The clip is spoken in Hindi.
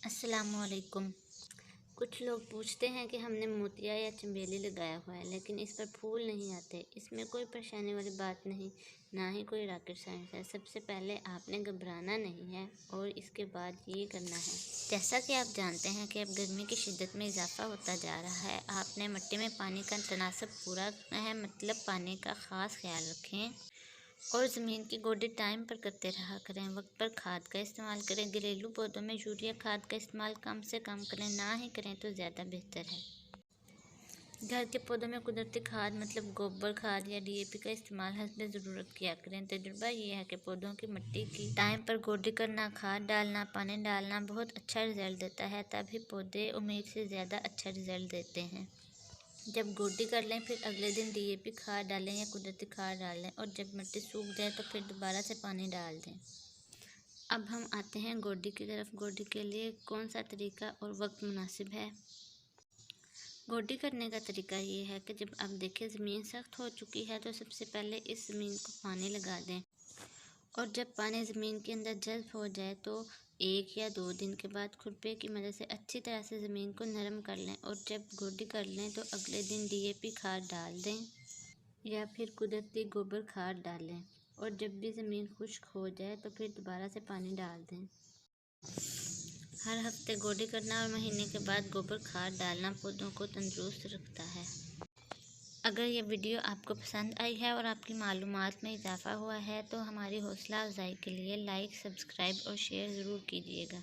अस्सलामुअलैकुम। कुछ लोग पूछते हैं कि हमने मोतिया या चमेली लगाया हुआ है लेकिन इस पर फूल नहीं आते। इसमें कोई परेशानी वाली बात नहीं, ना ही कोई रॉकेट साइंस है। सबसे पहले आपने घबराना नहीं है और इसके बाद ये करना है। जैसा कि आप जानते हैं कि अब गर्मी की शिद्दत में इजाफा होता जा रहा है। आपने मिट्टी में पानी का तनासब पूरा करना है, मतलब पानी का ख़ास ख्याल रखें और ज़मीन की गोडी टाइम पर करते रहा करें। वक्त पर खाद का इस्तेमाल करें। घरेलू पौधों में यूरिया खाद का इस्तेमाल कम से कम करें, ना ही करें तो ज़्यादा बेहतर है। घर के पौधों में कुदरती खाद मतलब गोबर खाद या डीएपी का इस्तेमाल हस्ब ज़रूरत किया करें। तजुर्बा ये है कि पौधों की मिट्टी की टाइम पर गोडी करना, खाद डालना, पानी डालना बहुत अच्छा रिजल्ट देता है। तभी पौधे उम्मीद से ज़्यादा अच्छा रिजल्ट देते हैं। जब गोडी कर लें फिर अगले दिन डीएपी खाद डालें या कुदरती खाद डाल दें और जब मिट्टी सूख जाए तो फिर दोबारा से पानी डाल दें। अब हम आते हैं गोडी की तरफ। गोडी के लिए कौन सा तरीका और वक्त मुनासिब है? गोडी करने का तरीका ये है कि जब आप देखें ज़मीन सख्त हो चुकी है तो सबसे पहले इस ज़मीन को पानी लगा दें और जब पानी ज़मीन के अंदर जज़्ब हो जाए तो 1 या 2 दिन के बाद खुरपे की मदद से अच्छी तरह से ज़मीन को नरम कर लें और जब गोडी कर लें तो अगले दिन डीएपी खाद डाल दें या फिर कुदरती गोबर खाद डालें और जब भी ज़मीन खुश्क हो जाए तो फिर दोबारा से पानी डाल दें। हर हफ्ते गोडी करना और महीने के बाद गोबर खाद डालना पौधों को तंदुरुस्त रखता है। अगर ये वीडियो आपको पसंद आई है और आपकी मालूमात में इजाफ़ा हुआ है तो हमारी हौसला अफजाई के लिए लाइक, सब्सक्राइब और शेयर ज़रूर कीजिएगा।